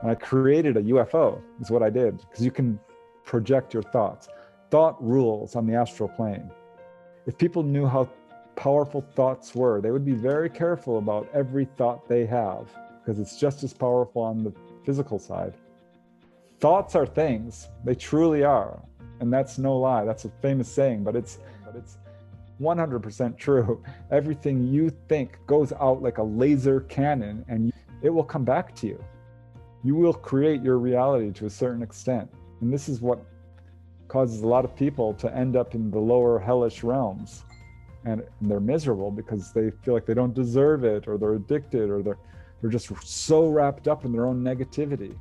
And I created a UFO, is what I did, because you can project your thoughts. Thought rules on the astral plane. If people knew how powerful thoughts were, they would be very careful about every thought they have, because it's just as powerful on the physical side. Thoughts are things, they truly are. And that's no lie, that's a famous saying, but it's 100% true. Everything you think goes out like a laser cannon, and it will come back to you. You will create your reality to a certain extent. And this is what causes a lot of people to end up in the lower hellish realms. And they're miserable because they feel like they don't deserve it, or they're addicted, or they're just so wrapped up in their own negativity.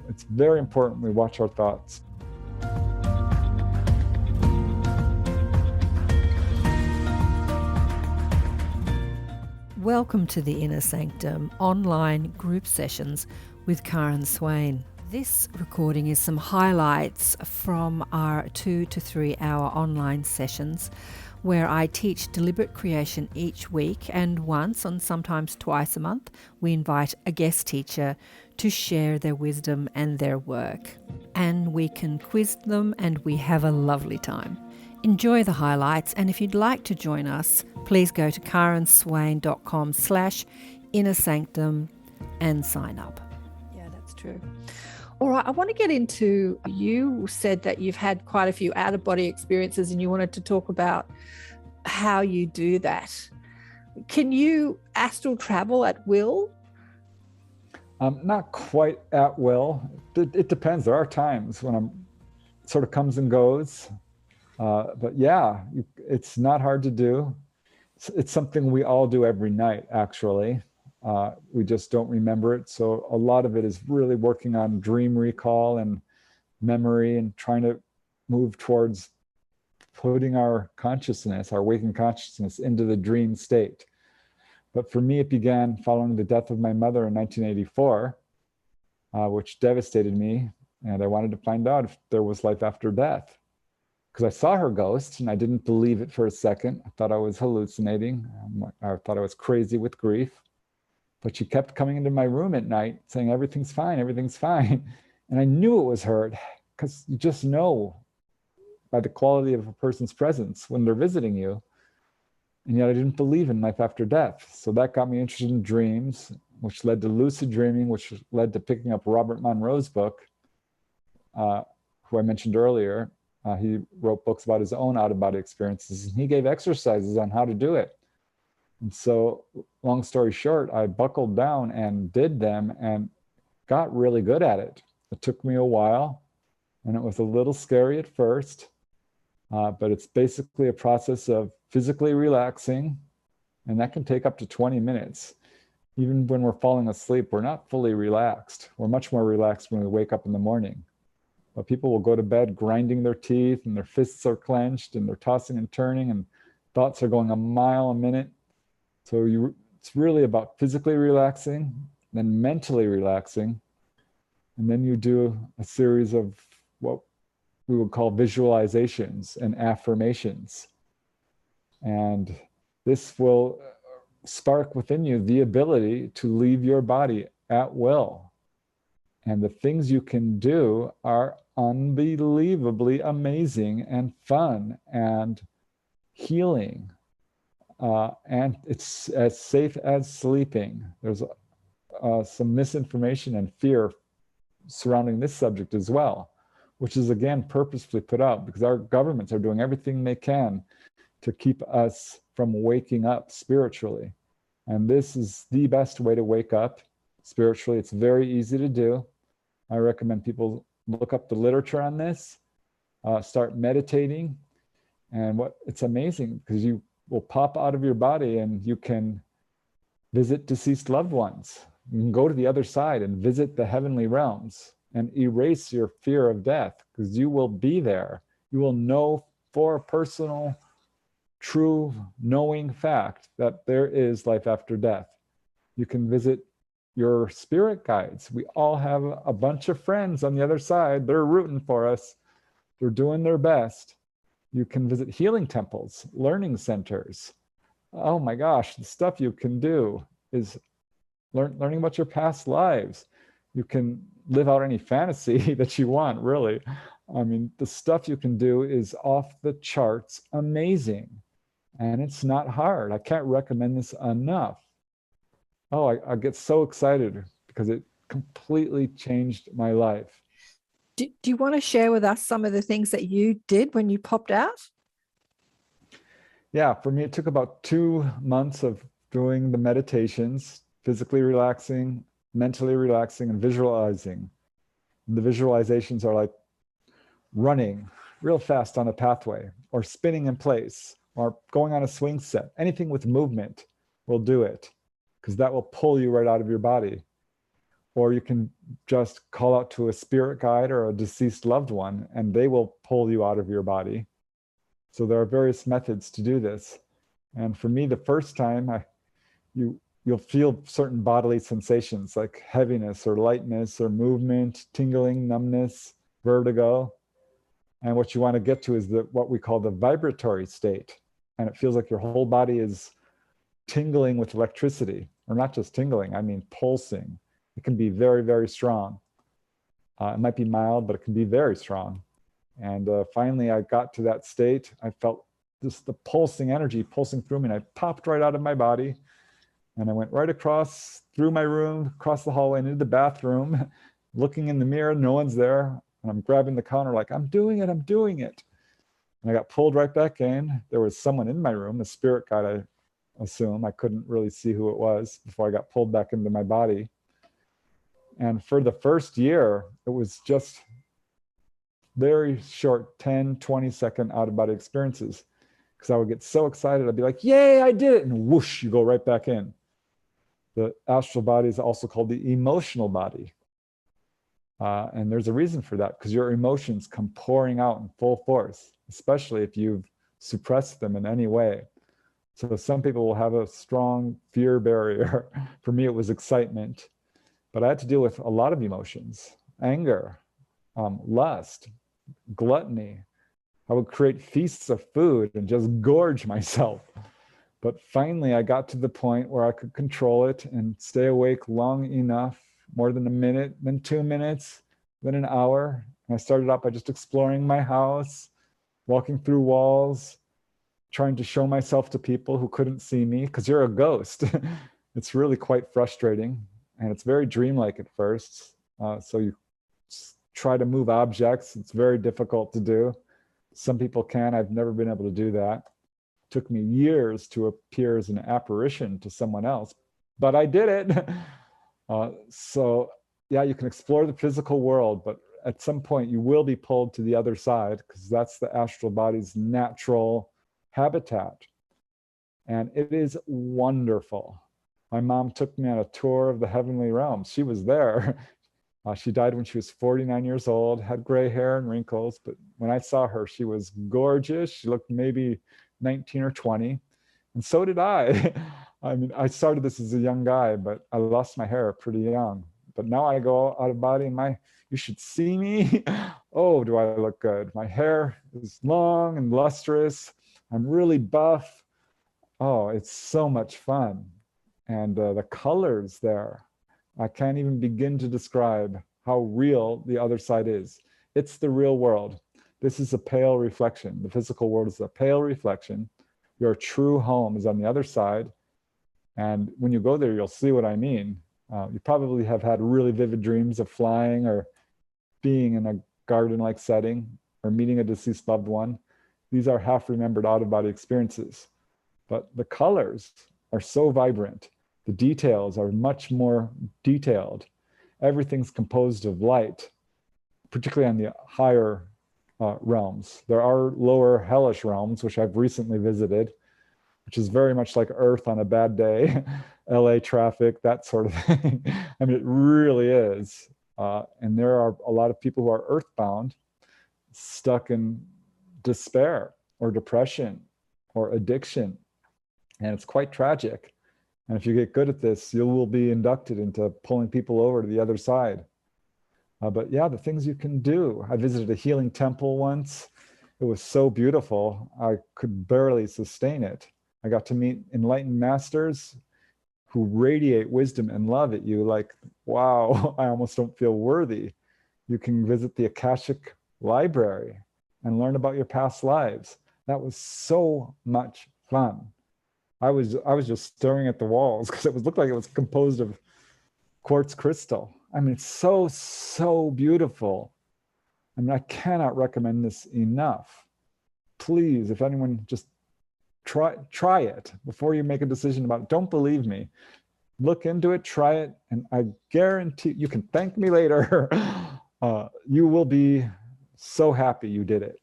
It's very important we watch our thoughts. Welcome to the Inner Sanctum online group sessions with Karen Swain. This recording is some highlights from our 2 to 3 hour online sessions where I teach deliberate creation each week, and once and sometimes twice a month we invite a guest teacher to share their wisdom and their work. And we can quiz them and we have a lovely time. Enjoy the highlights, and if you'd like to join us, please go to karenswain.com/innersanctum and sign up. Yeah, that's true. All right, I want to get into, you said that you've had quite a few out-of-body experiences and you wanted to talk about how you do that. Can you astral travel at will? Not quite at will. It depends. There are times when it sort of comes and goes. But yeah, it's not hard to do. It's something we all do every night, actually. We just don't remember it. So a lot of it is really working on dream recall and memory, and trying to move towards putting our consciousness, our waking consciousness, into the dream state. But for me, it began following the death of my mother in 1984, which devastated me. And I wanted to find out if there was life after death, because I saw her ghost and I didn't believe it for a second. I thought I was hallucinating. I thought I was crazy with grief. But she kept coming into my room at night saying, everything's fine, everything's fine. And I knew it was her, because you just know by the quality of a person's presence when they're visiting you. And yet I didn't believe in life after death. So that got me interested in dreams, which led to lucid dreaming, which led to picking up Robert Monroe's book, who I mentioned earlier. He wrote books about his own out-of-body experiences, and he gave exercises on how to do it. And so, long story short, I buckled down and did them and got really good at it. It took me a while, and it was a little scary at first, but it's basically a process of physically relaxing, and that can take up to 20 minutes. Even when we're falling asleep, we're not fully relaxed. We're much more relaxed when we wake up in the morning. But people will go to bed grinding their teeth, and their fists are clenched, and they're tossing and turning, and thoughts are going a mile a minute. So it's really about physically relaxing, then mentally relaxing, and then you do a series of what we would call visualizations and affirmations. And this will spark within you the ability to leave your body at will. And the things you can do are unbelievably amazing and fun and healing. And it's as safe as sleeping. There's some misinformation and fear surrounding this subject as well, which is again purposefully put out because our governments are doing everything they can to keep us from waking up spiritually. And this is the best way to wake up spiritually. It's very easy to do. I recommend people look up the literature on this, start meditating. And it's amazing because you will pop out of your body and you can visit deceased loved ones. You can go to the other side and visit the heavenly realms and erase your fear of death, because you will be there. You will know for a personal, true, knowing fact that there is life after death. You can visit your spirit guides. We all have a bunch of friends on the other side. They're rooting for us. They're doing their best. You can visit healing temples, learning centers. Oh my gosh, the stuff you can do is learning about your past lives. You can live out any fantasy that you want, really. I mean, the stuff you can do is off the charts amazing. And it's not hard. I can't recommend this enough. Oh, I get so excited because it completely changed my life. Do you want to share with us some of the things that you did when you popped out? Yeah, for me, it took about 2 months of doing the meditations, physically relaxing, mentally relaxing, and visualizing. And the visualizations are like running real fast on a pathway, or spinning in place, or going on a swing set. Anything with movement will do it, because that will pull you right out of your body. Or you can just call out to a spirit guide or a deceased loved one, and they will pull you out of your body. So there are various methods to do this. And for me, the first time, you'll feel certain bodily sensations like heaviness or lightness or movement, tingling, numbness, vertigo. And what you want to get to is what we call the vibratory state. And it feels like your whole body is tingling with electricity, or not just tingling, I mean pulsing. It can be very, very strong. It might be mild, but it can be very strong. And finally, I got to that state. I felt the pulsing energy pulsing through me, and I popped right out of my body. And I went right across through my room, across the hallway, and into the bathroom, looking in the mirror, no one's there. And I'm grabbing the counter like, I'm doing it, I'm doing it. And I got pulled right back in. There was someone in my room, a spirit guide, I assume. I couldn't really see who it was before I got pulled back into my body. And for the first year, it was just very short 10, 20-second out-of-body experiences, because I would get so excited. I'd be like, yay, I did it. And whoosh, you go right back in. The astral body is also called the emotional body. And there's a reason for that, because your emotions come pouring out in full force, especially if you've suppressed them in any way. So some people will have a strong fear barrier. For me, it was excitement. But I had to deal with a lot of emotions: anger, lust, gluttony. I would create feasts of food and just gorge myself. But finally, I got to the point where I could control it and stay awake long enough, more than a minute, then 2 minutes, then an hour. And I started out by just exploring my house, walking through walls, trying to show myself to people who couldn't see me, because you're a ghost. It's really quite frustrating. And it's very dreamlike at first. So you try to move objects. It's very difficult to do. Some people can. I've never been able to do that. It took me years to appear as an apparition to someone else, but I did it. So yeah, you can explore the physical world, but at some point you will be pulled to the other side, because that's the astral body's natural habitat. And it is wonderful. My mom took me on a tour of the heavenly realms. She was there. She died when she was 49 years old, had gray hair and wrinkles, but when I saw her, she was gorgeous. She looked maybe 19 or 20, and so did I. I mean, I started this as a young guy, but I lost my hair pretty young. But now I go out of body, and you should see me. Oh, do I look good? My hair is long and lustrous. I'm really buff. Oh, it's so much fun. And the colors there, I can't even begin to describe how real the other side is. It's the real world. This is a pale reflection. The physical world is a pale reflection. Your true home is on the other side. And when you go there, you'll see what I mean. You probably have had really vivid dreams of flying, or being in a garden-like setting, or meeting a deceased loved one. These are half-remembered out-of-body experiences. But the colors are so vibrant. The details are much more detailed. Everything's composed of light, particularly on the higher realms. There are lower hellish realms, which I've recently visited, which is very much like Earth on a bad day, LA traffic, that sort of thing. I mean, it really is. And there are a lot of people who are earthbound, stuck in despair or depression or addiction. And it's quite tragic. And if you get good at this, you will be inducted into pulling people over to the other side. But yeah, the things you can do. I visited a healing temple once. It was so beautiful, I could barely sustain it. I got to meet enlightened masters who radiate wisdom and love at you, like, wow, I almost don't feel worthy. You can visit the Akashic library and learn about your past lives. That was so much fun. I was just staring at the walls because it looked like it was composed of quartz crystal. I mean, it's so beautiful. I mean, I cannot recommend this enough. Please, if anyone, just try it before you make a decision about it. Don't believe me. Look into it, try it, and I guarantee you can thank me later. You will be so happy you did it.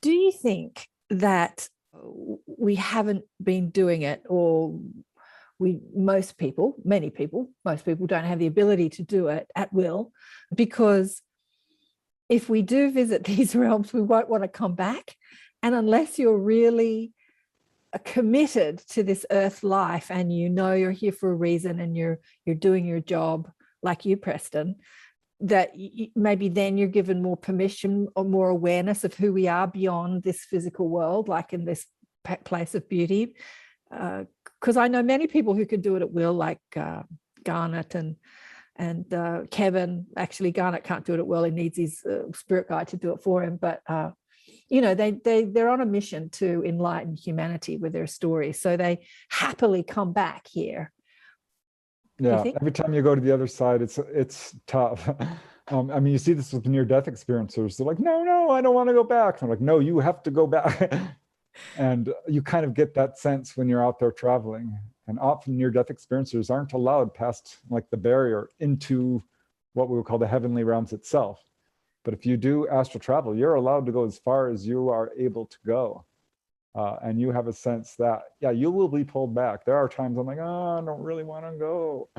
Do you think that we haven't been doing it, or most people don't have the ability to do it at will? Because if we do visit these realms, we won't want to come back. And unless you're really committed to this earth life and you know you're here for a reason and you're doing your job, like you, Preston, that maybe then you're given more permission or more awareness of who we are beyond this physical world, like in this place of beauty. Because I know many people who can do it at will, like Garnet and Kevin. Actually, Garnet can't do it at will. He needs his spirit guide to do it for him. But they're on a mission to enlighten humanity with their story, so they happily come back here. Yeah, every time you go to the other side, it's tough. I mean, you see this with near-death experiencers. They're like, no, I don't want to go back. And I'm like, no, you have to go back. And you kind of get that sense when you're out there traveling. And often near-death experiencers aren't allowed past like the barrier into what we would call the heavenly realms itself. But if you do astral travel, you're allowed to go as far as you are able to go. And you have a sense that, yeah, you will be pulled back. There are times I'm like, oh, I don't really want to go.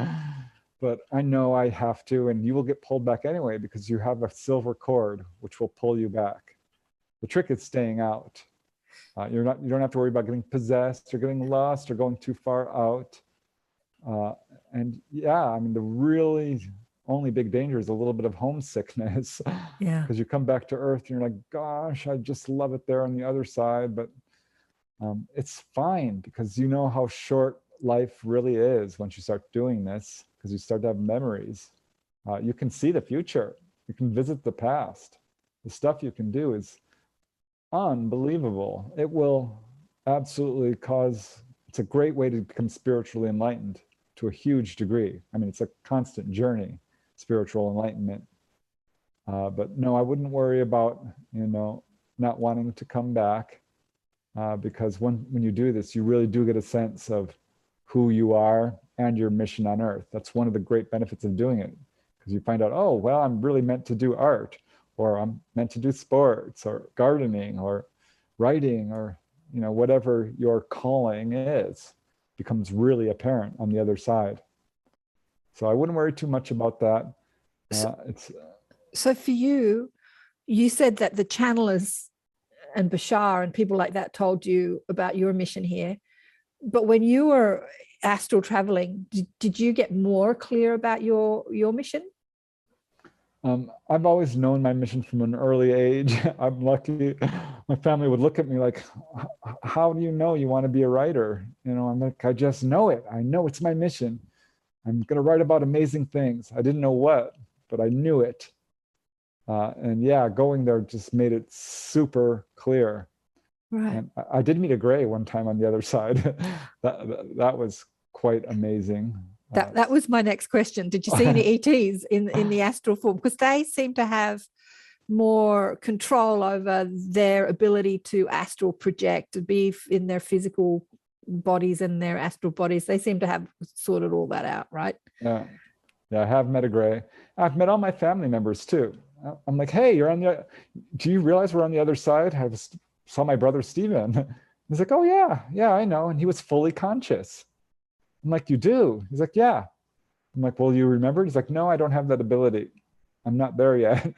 But I know I have to, and you will get pulled back anyway because you have a silver cord which will pull you back. The trick is staying out. You don't have to worry about getting possessed or getting lost or going too far out. And yeah, I mean, the really only big danger is a little bit of homesickness. Yeah. Because you come back to Earth and you're like, gosh, I just love it there on the other side. But it's fine because you know how short life really is once you start doing this, because you start to have memories. You can see the future. You can visit the past. The stuff you can do is unbelievable. It will absolutely it's a great way to become spiritually enlightened to a huge degree. I mean, it's a constant journey, spiritual enlightenment. But no, I wouldn't worry about, not wanting to come back. Because when you do this, you really do get a sense of who you are and your mission on Earth. That's one of the great benefits of doing it, because you find out, oh, well, I'm really meant to do art, or I'm meant to do sports, or gardening, or writing, or whatever your calling is, becomes really apparent on the other side. So I wouldn't worry too much about that. So for you said that the channelers and Bashar and people like that told you about your mission here. But when you were astral traveling, did you get more clear about your mission? I've always known my mission from an early age. I'm lucky. My family would look at me like, how do you know you want to be a writer? I'm like, I just know it. I know it's my mission. I'm going to write about amazing things. I didn't know what, but I knew it. And yeah, going there just made it super clear. Right. And I did meet a gray one time on the other side. that was quite amazing. That was my next question. Did you see any ETs in the astral form? Because they seem to have more control over their ability to astral project, to be in their physical bodies and their astral bodies. They seem to have sorted all that out, right? Yeah, I have met a gray. I've met all my family members too. I'm like, hey, do you realize we're on the other side? I saw my brother Steven. He's like, oh yeah, I know. And he was fully conscious. I'm like, you do? He's like, yeah. I'm like, well, you remembered? He's like, no, I don't have that ability. I'm not there yet.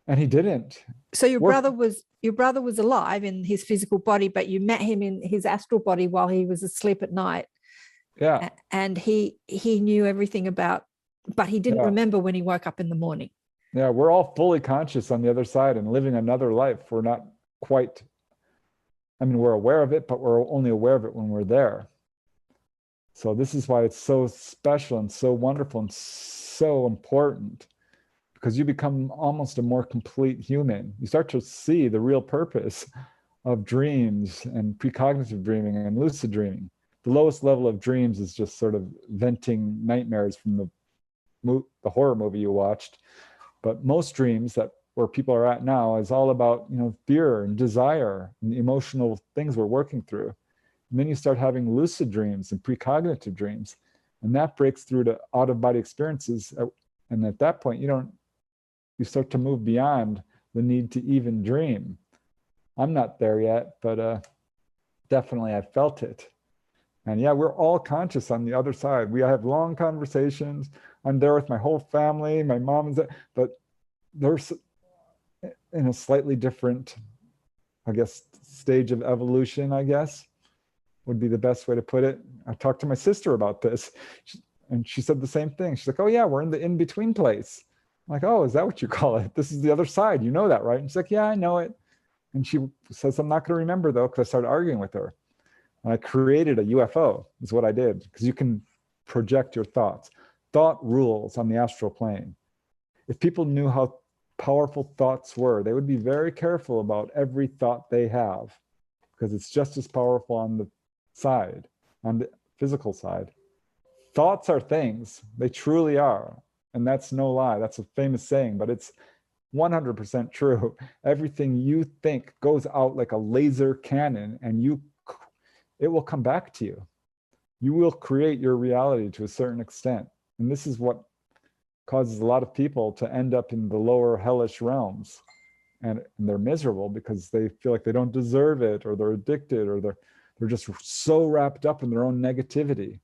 And he didn't. So your brother was alive in his physical body, but you met him in his astral body while he was asleep at night. Yeah. And he knew everything about, but he didn't remember when he woke up in the morning. Yeah, we're all fully conscious on the other side and living another life. We're not quite, we're aware of it, but we're only aware of it when we're there. So this is why it's so special and so wonderful and so important, because you become almost a more complete human. You start to see the real purpose of dreams and precognitive dreaming and lucid dreaming. The lowest level of dreams is just sort of venting nightmares from the horror movie you watched. But most dreams that where people are at now is all about, fear and desire and the emotional things we're working through. And then you start having lucid dreams and precognitive dreams, and that breaks through to out-of-body experiences. And at that point, you start to move beyond the need to even dream. I'm not there yet, but definitely I felt it. And yeah, we're all conscious on the other side. We have long conversations. I'm there with my whole family. My mom is there, but there's in a slightly different, I guess, stage of evolution, I guess, would be the best way to put it. I talked to my sister about this, and she said the same thing. She's like, oh yeah, we're in the in-between place. I'm like, oh, is that what you call it? This is the other side. You know that, right? And she's like, yeah, I know it. And she says, I'm not going to remember though, because I started arguing with her. And I created a UFO, is what I did, because you can project your thoughts. Thought rules on the astral plane. If people knew how powerful thoughts were, they would be very careful about every thought they have, because it's just as powerful on the side, on the physical side. Thoughts are things, they truly are. And that's no lie. That's a famous saying, but it's 100% true. Everything you think goes out like a laser cannon, and it will come back to you. You will create your reality to a certain extent. And this is what causes a lot of people to end up in the lower hellish realms. And they're miserable because they feel like they don't deserve it, or they're addicted, or they're just so wrapped up in their own negativity.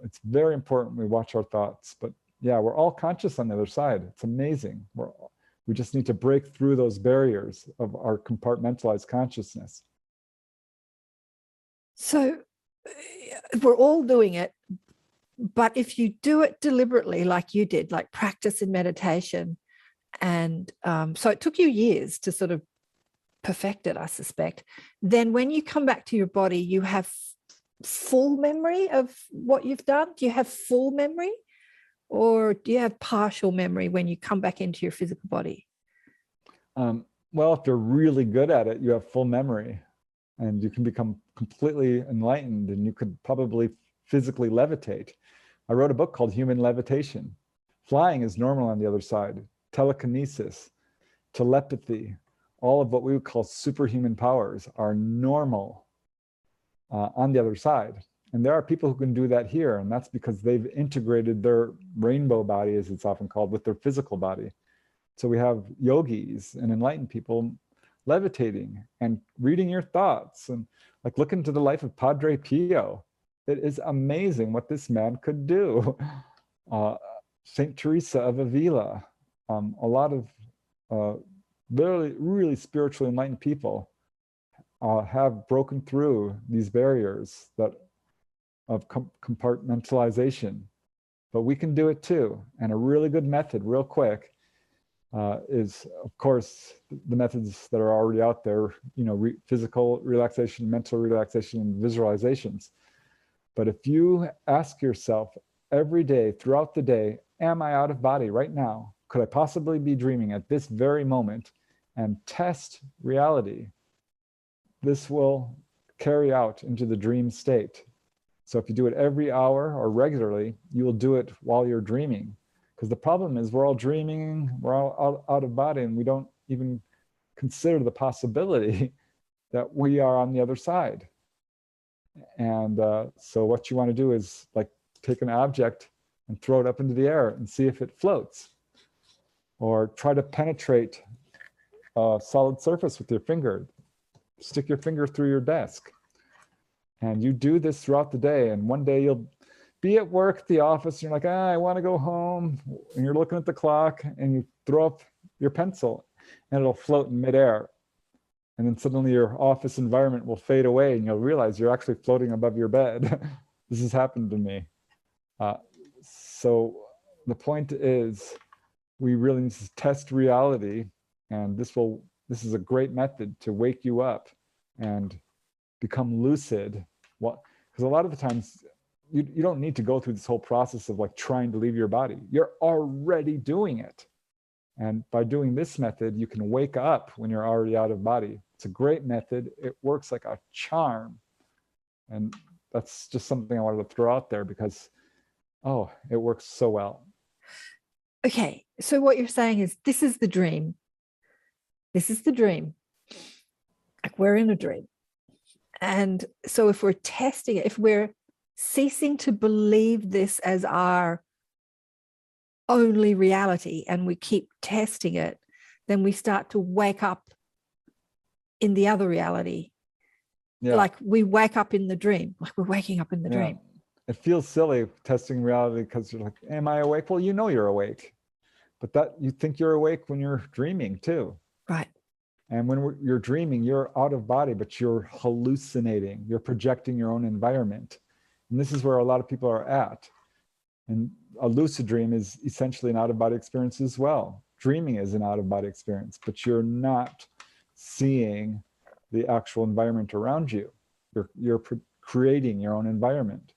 It's very important we watch our thoughts. But yeah, we're all conscious on the other side. It's amazing. We just need to break through those barriers of our compartmentalized consciousness. So we're all doing it, but if you do it deliberately, like you did, like practice in meditation, and so it took you years to sort of perfect it, I suspect, then when you come back to your body, you have full memory of what you've done? Do you have full memory, or do you have partial memory when you come back into your physical body? Well, if you're really good at it, you have full memory, and you can become completely enlightened, and you could probably physically levitate. I wrote a book called Human Levitation. Flying is normal on the other side. Telekinesis, telepathy, all of what we would call superhuman powers are normal on the other side. And there are people who can do that here, and that's because they've integrated their rainbow body, as it's often called, with their physical body. So we have yogis and enlightened people levitating and reading your thoughts, and like look into the life of Padre Pio. It is amazing what this man could do. Saint Teresa of Avila, a lot of really spiritually enlightened people have broken through these barriers of compartmentalization. But we can do it too. And a really good method, real quick, is, of course, the methods that are already out there, physical relaxation, mental relaxation, and visualizations. But if you ask yourself every day, throughout the day, am I out of body right now? Could I possibly be dreaming at this very moment? And test reality. This will carry out into the dream state. So if you do it every hour or regularly, you will do it while you're dreaming. Because the problem is we're all dreaming, we're all out of body, and we don't even consider the possibility that we are on the other side. And so what you want to do is like take an object and throw it up into the air and see if it floats. Or try to penetrate a solid surface with your finger. Stick your finger through your desk. And you do this throughout the day. And one day you'll be at work, at the office, and you're like, I want to go home. And you're looking at the clock and you throw up your pencil and it'll float in midair. And then suddenly your office environment will fade away and you'll realize you're actually floating above your bed. This has happened to me. So the point is, we really need to test reality, and this is a great method to wake you up and become lucid. Because a lot of the times you don't need to go through this whole process of like trying to leave your body. You're already doing it. And by doing this method, you can wake up when you're already out of body. It's a great method. It works like a charm. And that's just something I wanted to throw out there because, oh, it works so well. Okay, so what you're saying is this is the dream. This is the dream. Like we're in a dream. And so if we're testing it, if we're ceasing to believe this as our only reality and we keep testing it, then we start to wake up in the other reality. Yeah. Like we wake up in the dream, like we're waking up in the dream. It feels silly testing reality because you're like, am I awake? Well, you know you're awake, but that you think you're awake when you're dreaming too. Right. And when you're dreaming, you're out of body, but you're hallucinating. You're projecting your own environment. And this is where a lot of people are at. And a lucid dream is essentially an out-of-body experience as well. Dreaming is an out-of-body experience, but you're not seeing the actual environment around you. You're creating your own environment.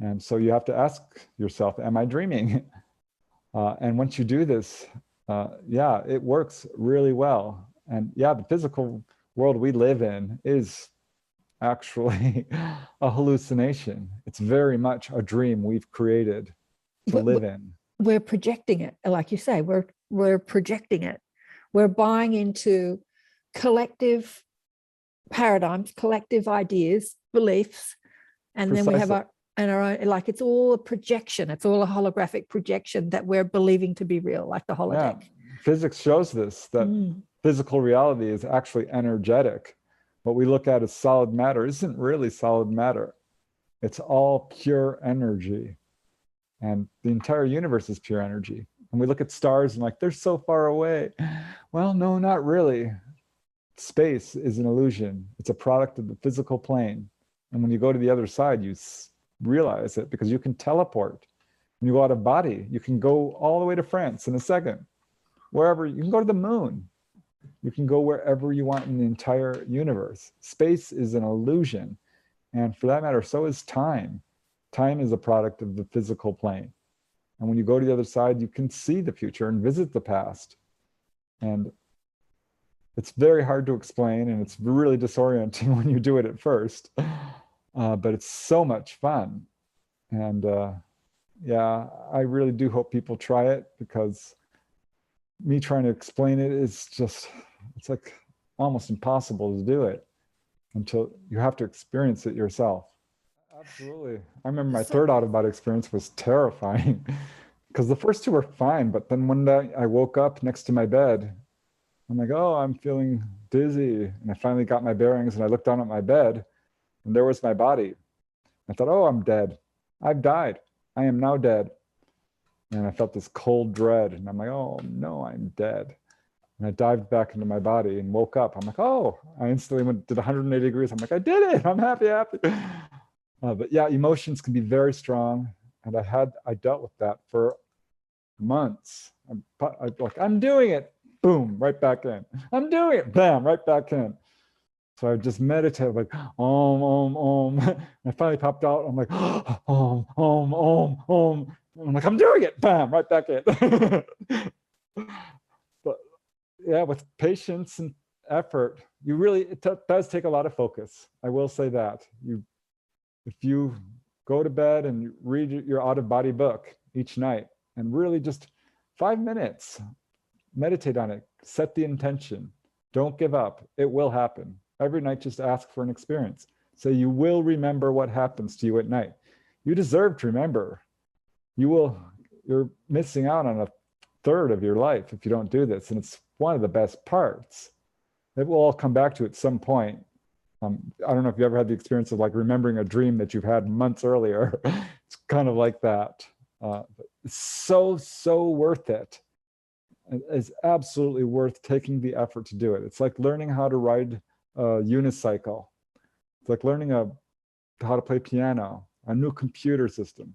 And so you have to ask yourself, am I dreaming? And once you do this, yeah, it works really well. And yeah, the physical world we live in is actually a hallucination. It's very much a dream we've created to live in. We're projecting it, like you say, we're projecting it. We're buying into collective paradigms, collective ideas, beliefs, and Precisely. then we have our own, like it's all a projection. It's all a holographic projection that we're believing to be real, like the holodeck. Yeah. Physics shows this, that physical reality is actually energetic. What we look at as solid matter isn't really solid matter. It's all pure energy. And the entire universe is pure energy. And we look at stars and like, they're so far away. Well, no, not really. Space is an illusion. It's a product of the physical plane. And when you go to the other side, you realize it because you can teleport. When you go out of body, you can go all the way to France in a second. Wherever, you can go to the moon. You can go wherever you want in the entire universe. Space is an illusion. And for that matter, so is time. Time is a product of the physical plane. And when you go to the other side, you can see the future and visit the past. And it's very hard to explain, and it's really disorienting when you do it at first. But it's so much fun. And yeah, I really do hope people try it, because me trying to explain it is just, it's like almost impossible to do it until you have to experience it yourself. Absolutely. I remember my third out-of-body experience was terrifying because the first two were fine, but then one day I woke up next to my bed. I'm like, oh, I'm feeling dizzy. And I finally got my bearings and I looked down at my bed and there was my body. I thought, oh, I'm dead. I've died. I am now dead. And I felt this cold dread and I'm like, oh no, I'm dead. And I dived back into my body and woke up. I'm like, oh, I instantly did 180 degrees. I'm like, I did it. I'm happy. But yeah, emotions can be very strong. And I dealt with that for months. I'm doing it. Boom, right back in. I'm doing it. Bam, right back in. So I just meditated, like, om. And I finally popped out. I'm like, om. And I'm like, I'm doing it. Bam, right back in. But yeah, with patience and effort, it does take a lot of focus. I will say that. If you go to bed and you read your out-of-body book each night and really just 5 minutes, meditate on it, set the intention, don't give up, it will happen. Every night, just ask for an experience. So you will remember what happens to you at night. You deserve to remember. You're missing out on a third of your life if you don't do this. And it's one of the best parts. It will all come back to at some point. I don't know if you ever had the experience of like remembering a dream that you've had months earlier. It's kind of like that. It's so worth it. It's absolutely worth taking the effort to do it. It's like learning how to ride a unicycle. It's like learning how to play piano, a new computer system,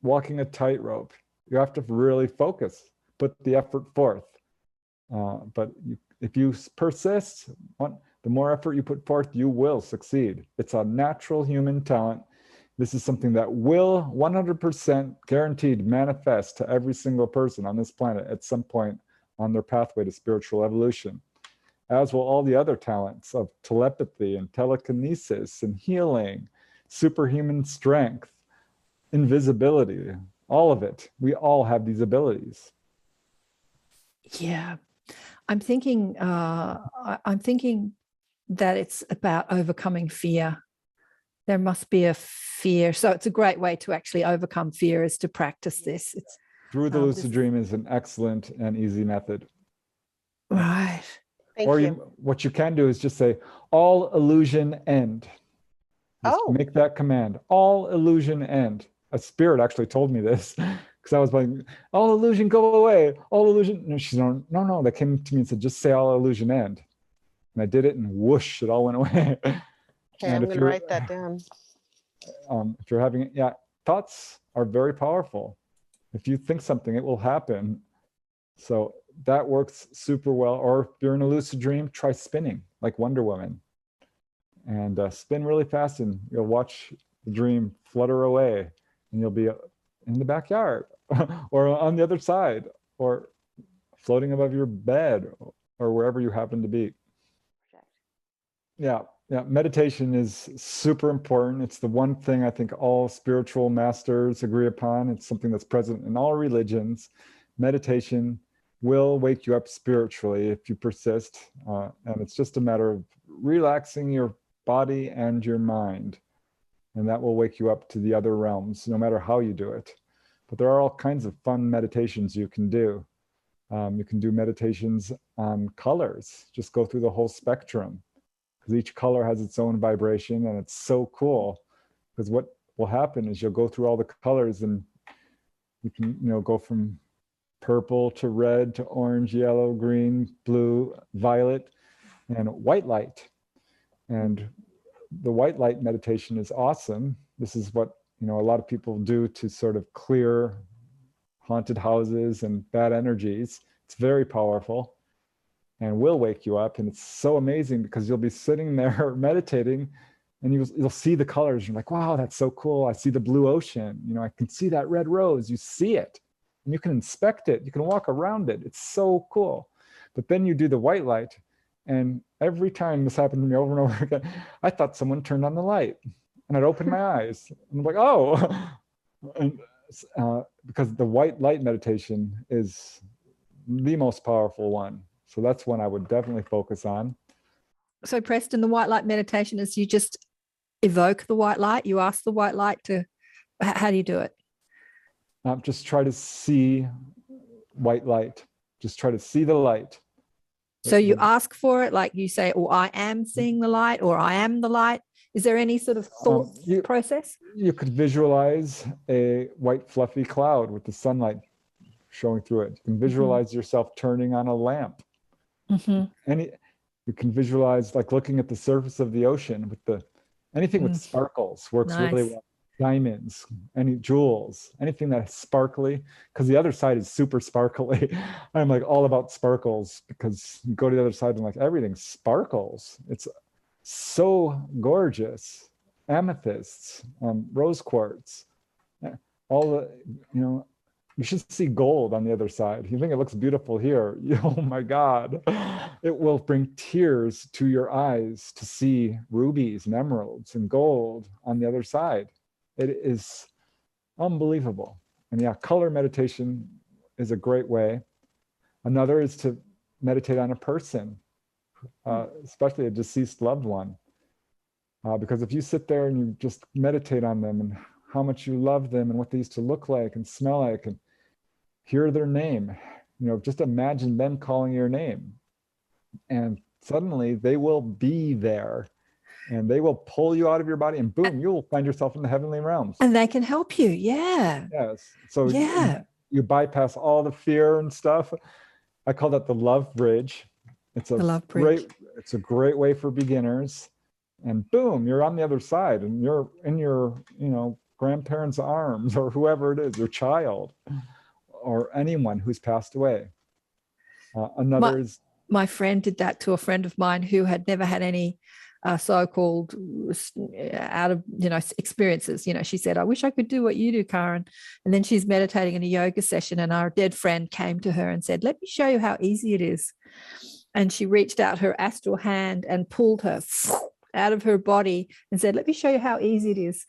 walking a tightrope. You have to really focus, put the effort forth. But if you persist, The more effort you put forth, you will succeed. It's a natural human talent. This is something that will 100% guaranteed manifest to every single person on this planet at some point on their pathway to spiritual evolution, as will all the other talents of telepathy and telekinesis and healing, superhuman strength, invisibility, all of it. We all have these abilities. Yeah. I'm thinking that it's about overcoming fear. There must be a fear. So it's a great way to actually overcome fear is to practice this. It's Through the lucid dream is an excellent and easy method. right. Thank you. What you can do is just say, all illusion end. Just Oh. make that command, all illusion end. A spirit actually told me this because I was like, all illusion go away, all illusion. No, she's no, they came to me and said, just say all illusion end. And I did it and whoosh, it all went away. Okay, And I'm if going to you're- write that down. If you're having, thoughts are very powerful. If you think something, it will happen. So that works super well. Or if you're in a lucid dream, try spinning like Wonder Woman. And spin really fast and you'll watch the dream flutter away and you'll be in the backyard or on the other side or floating above your bed or wherever you happen to be. Yeah, meditation is super important. It's the one thing I think all spiritual masters agree upon. It's something that's present in all religions. Meditation will wake you up spiritually if you persist. And it's just a matter of relaxing your body and your mind. And that will wake you up to the other realms, no matter how you do it. But there are all kinds of fun meditations you can do. You can do meditations on colors. Just go through the whole spectrum. Because each color has its own vibration, and it's so cool. Because what will happen is you'll go through all the colors, and you can, go from purple to red to orange, yellow, green, blue, violet, and white light. And the white light meditation is awesome. This is what a lot of people do to sort of clear haunted houses and bad energies. It's very powerful. And will wake you up, and it's so amazing because you'll be sitting there meditating and you'll see the colors. You're like, wow, that's so cool. I see the blue ocean, I can see that red rose. You see it and you can inspect it, you can walk around it. It's so cool. But then you do the white light, and every time this happened to me over and over again, I thought someone turned on the light, and I'd open my eyes and I'm like, oh. And because the white light meditation is the most powerful one. So that's one I would definitely focus on. So Preston, the white light meditation is you just evoke the white light. You ask the white light to, how do you do it? Just try to see white light. Just try to see the light. So you ask for it, like you say, or I am seeing the light, or I am the light. Is there any sort of thought process? You could visualize a white fluffy cloud with the sunlight showing through it. You can visualize yourself turning on a lamp. You can visualize like looking at the surface of the ocean with anything with sparkles works really well. Diamonds, any jewels, anything that's sparkly, because the other side is super sparkly. I'm like all about sparkles because you go to the other side and like everything sparkles. It's so gorgeous. Amethysts, rose quartz, all the, you should see gold on the other side. You think it looks beautiful here. Oh my God. It will bring tears to your eyes to see rubies and emeralds and gold on the other side. It is unbelievable. And color meditation is a great way. Another is to meditate on a person, especially a deceased loved one. Because if you sit there and you just meditate on them and how much you love them and what they used to look like and smell like and hear their name, just imagine them calling your name. And suddenly they will be there and they will pull you out of your body and boom, you will find yourself in the heavenly realms. And they can help you. Yeah. Yes. So you bypass all the fear and stuff. I call that the love bridge. It's a great way for beginners. And boom, you're on the other side and you're in your, grandparents' arms or whoever it is, your child or anyone who's passed away. Another is My friend did that to a friend of mine who had never had any so-called out of, experiences. She said, I wish I could do what you do, Karen. And then she's meditating in a yoga session, and our dead friend came to her and said, let me show you how easy it is. And she reached out her astral hand and pulled her out of her body and said, let me show you how easy it is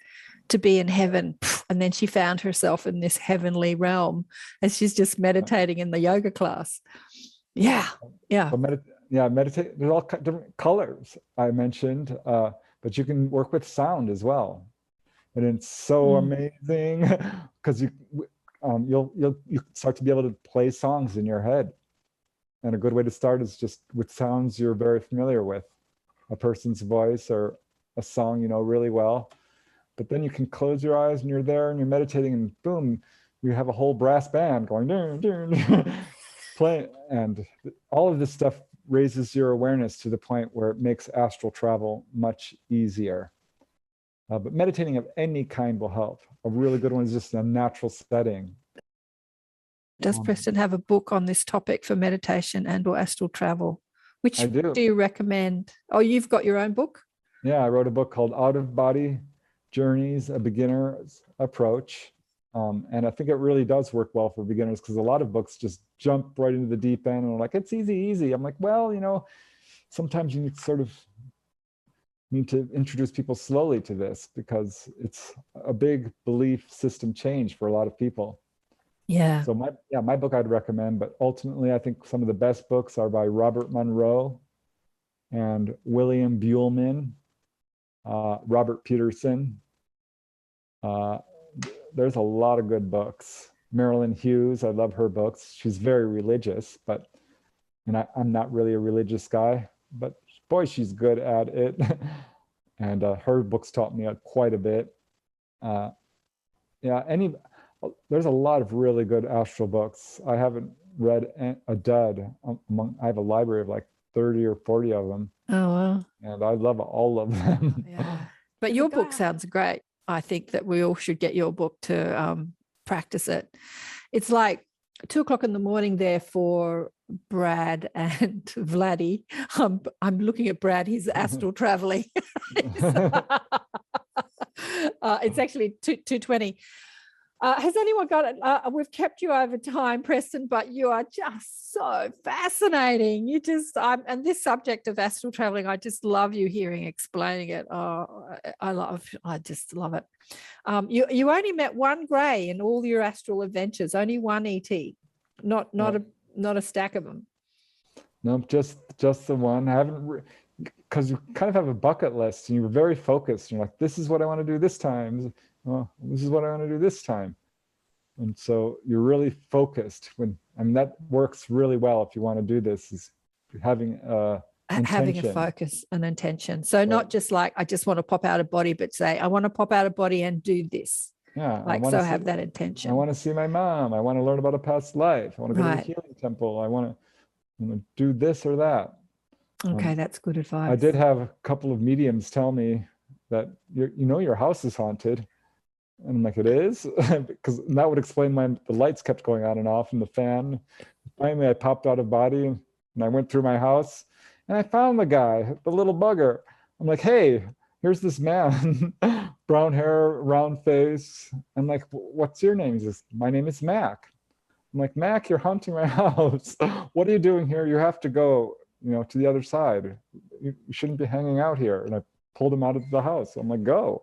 to be in heaven. And then she found herself in this heavenly realm as she's just meditating in the yoga class. Yeah. So meditate. There's all different colors I mentioned, but you can work with sound as well, and it's so amazing because you'll start to be able to play songs in your head. And a good way to start is just with sounds you're very familiar with, a person's voice or a song you know really well. But then you can close your eyes and you're there and you're meditating, and boom, you have a whole brass band going dun, dun, playing, and all of this stuff raises your awareness to the point where it makes astral travel much easier. But meditating of any kind will help. A really good one is just a natural setting. Does Preston have a book on this topic for meditation and or astral travel? Which do you recommend? Oh, you've got your own book? Yeah, I wrote a book called Out of Body Journeys, A Beginner's Approach. And I think it really does work well for beginners, because a lot of books just jump right into the deep end and are like, it's easy. I'm like, well, sometimes you need to introduce people slowly to this, because it's a big belief system change for a lot of people. Yeah. So my book I'd recommend, but ultimately I think some of the best books are by Robert Monroe and William Buhlman, Robert Peterson. There's a lot of good books. Marilyn Hughes, I love her books. She's very religious, and I'm not really a religious guy, but boy, she's good at it. And her books taught me quite a bit. There's a lot of really good astral books. I haven't read a dud. I have a library of like 30 or 40 of them. Oh, wow. And I love all of them. Yeah. But your book sounds great. I think that we all should get your book to practice it. It's like 2:00 in the morning there for Brad and Vladdy. I'm looking at Brad. He's astral traveling. It's actually 2:20. Has anyone got it? We've kept you over time, Preston, but you are just so fascinating. And this subject of astral traveling, I just love you explaining it. Oh, I just love it. You only met one Grey in all your astral adventures, only one ET, not a stack of them. No, just the one. I haven't, because you kind of have a bucket list and you're very focused. You're like, this is what I want to do this time. Oh, this is what I want to do this time. And so you're really focused that works really well if you want to do this, is having a focus and intention. So not just like, I just want to pop out of body, but say, I want to pop out of body and do this. Yeah. Have that intention. I want to see my mom. I want to learn about a past life. I want to go to the healing temple. I want to do this or that. Okay, that's good advice. I did have a couple of mediums tell me that your house is haunted. And I'm like, it is? Because that would explain the lights kept going on and off and the fan. Finally, I popped out of body and I went through my house and I found the guy, the little bugger. I'm like, hey, here's this man, brown hair, round face. I'm like, what's your name? He says, my name is Mac. I'm like, Mac, you're haunting my house. What are you doing here? You have to go, to the other side. You shouldn't be hanging out here. And I pulled him out of the house. I'm like, go.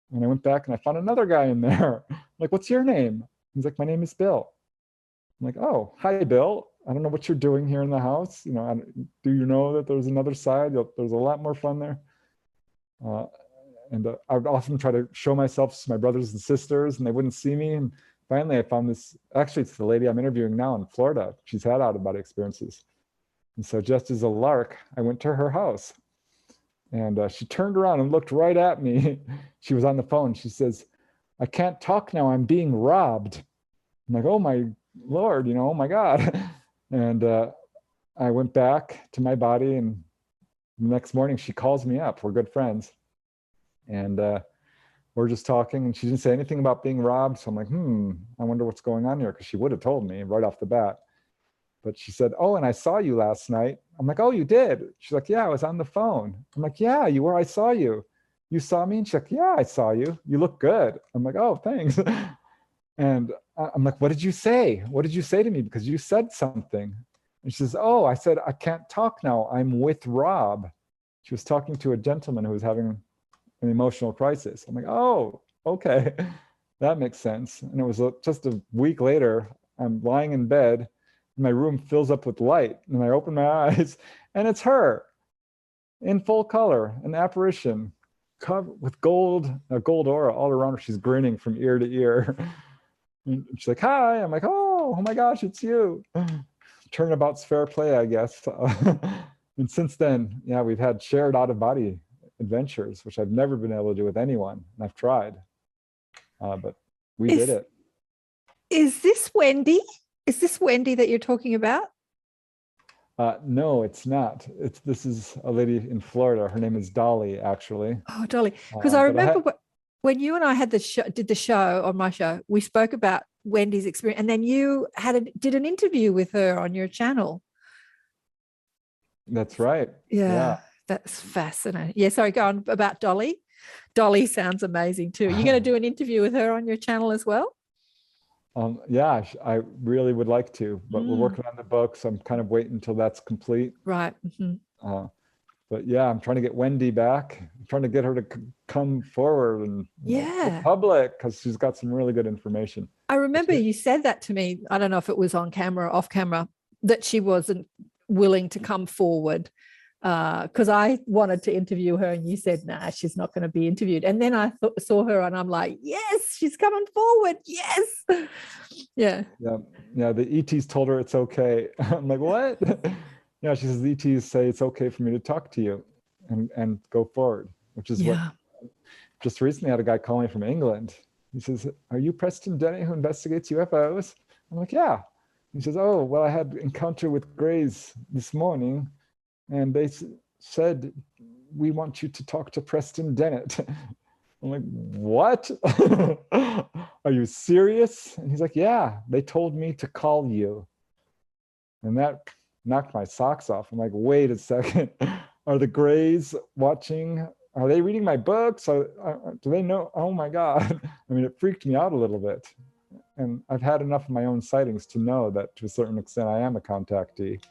And I went back and I found another guy in there. I'm like, what's your name? He's like, my name is Bill. I'm like, oh, hi, Bill. I don't know what you're doing here in the house. Do you know that there's another side? There's a lot more fun there. And I would often try to show myself to my brothers and sisters, and they wouldn't see me. And finally, I found this. Actually, it's the lady I'm interviewing now in Florida. She's had out-of-body experiences. And so just as a lark, I went to her house. And she turned around and looked right at me. She was on the phone. She says, I can't talk now. I'm being robbed. I'm like, oh, my Lord, oh, my God. And I went back to my body. And the next morning, she calls me up. We're good friends. And we're just talking. And she didn't say anything about being robbed. So I'm like, I wonder what's going on here. Because she would have told me right off the bat. but she said, oh, and I saw you last night. I'm like, oh, you did? She's like, yeah, I was on the phone. I'm like, yeah, you were. I saw you. You saw me? And she's like, yeah, I saw you. You look good. I'm like, oh, thanks. And I'm like, what did you say? What did you say to me? Because you said something. And she says, oh, I said, I can't talk now. I'm with Rob. She was talking to a gentleman who was having an emotional crisis. I'm like, oh, okay. That makes sense. And it was just a week later, I'm lying in bed, and my room fills up with light, and I open my eyes, and it's her in full color, an apparition, covered with gold, a gold aura all around her. She's grinning from ear to ear. And she's like, hi. I'm like, oh my gosh, it's you. Turnabout's fair play, I guess. And since then, yeah, we've had shared out-of-body adventures, which I've never been able to do with anyone, and I've tried, but we did it. Is this Wendy? Is this Wendy that you're talking about? No, it's not. This is a lady in Florida. Her name is Dolly, actually. Oh, Dolly. Because I remember when you and I had did the show on my show, we spoke about Wendy's experience, and then you did an interview with her on your channel. That's right. Yeah. That's fascinating. Yeah, sorry, go on about Dolly. Dolly sounds amazing too. You're going to do an interview with her on your channel as well? Yeah, I really would like to, but we're working on the book, so I'm kind of waiting until that's complete. Right. Mm-hmm. But yeah, I'm trying to get Wendy back. I'm trying to get her to come forward and the public, because she's got some really good information. I remember you said that to me. I don't know if it was on camera or off camera, that she wasn't willing to come forward. Because I wanted to interview her, and you said, nah, she's not going to be interviewed. And then I saw her, and I'm like, yes, she's coming forward. Yes. Yeah. The ETs told her it's okay. I'm like, what? Yeah, she says the ETs say it's okay for me to talk to you and go forward, which is what just recently I had a guy call me from England. He says, are you Preston Dennett who investigates UFOs? I'm like, yeah. He says, oh, well, I had an encounter with Grays this morning, and they said, we want you to talk to Preston Dennett. I'm like, what? Are you serious? And he's like, yeah, they told me to call you. And that knocked my socks off. I'm like, wait a second. Are the Grays watching? Are they reading my books? Do they know? Oh my God. I mean, it freaked me out a little bit. And I've had enough of my own sightings to know that to a certain extent, I am a contactee.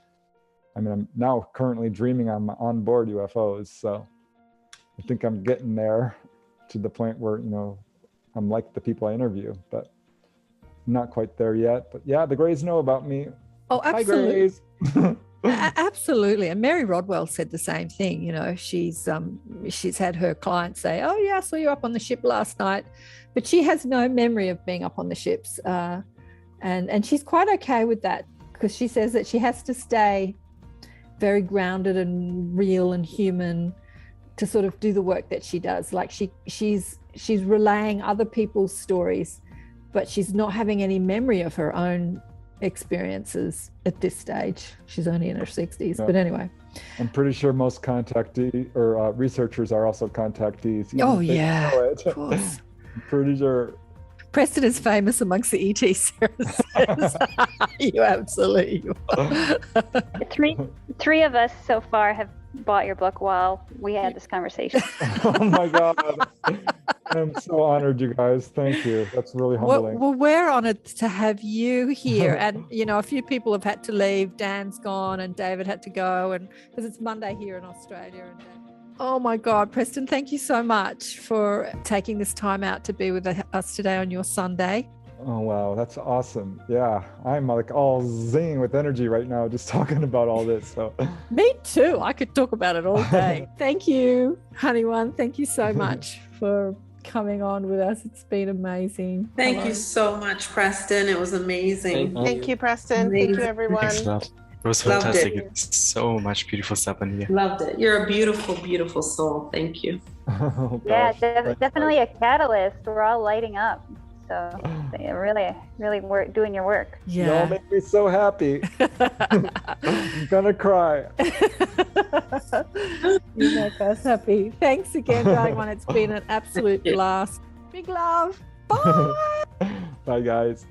I mean, I'm now currently dreaming I'm on board UFOs. So I think I'm getting there to the point where, I'm like the people I interview, but I'm not quite there yet. But yeah, the Grays know about me. Oh, absolutely. Hi, Grays. Absolutely. And Mary Rodwell said the same thing. She's had her clients say, oh yeah, I saw you up on the ship last night, but she has no memory of being up on the ships. And she's quite okay with that, because she says that she has to stay very grounded and real and human to sort of do the work that she does. Like she's relaying other people's stories, but she's not having any memory of her own experiences at this stage. She's only in her 60s, but anyway. I'm pretty sure most contactee or researchers are also contactees. Oh yeah, of course. I'm pretty sure. Preston is famous amongst the ET services. You absolutely are. Three of us so far have bought your book while we had this conversation. Oh my God. I'm so honored, you guys. Thank you. That's really humbling. Well, we're honored to have you here. And, a few people have had to leave. Dan's gone and David had to go, and because it's Monday here in Australia. Oh my God, Preston, thank you so much for taking this time out to be with us today on your Sunday. Oh, wow. That's awesome. Yeah. I'm like all zinging with energy right now, just talking about all this. So me too. I could talk about it all day. Thank you, honey one. Thank you so much for coming on with us. It's been amazing. Thank you so much, Preston. It was amazing. Thank you, Preston. Amazing. Thank you, everyone. Thanks a lot. It was fantastic. It's so much beautiful stuff in here. Loved it. You're a beautiful, beautiful soul. Thank you. Oh, yeah, definitely a catalyst. We're all lighting up. So really, really doing your work. Yeah. You all make me so happy. I'm gonna cry. You make us happy. Thanks again, darling one. It's been an absolute blast. Big love. Bye. Bye, guys.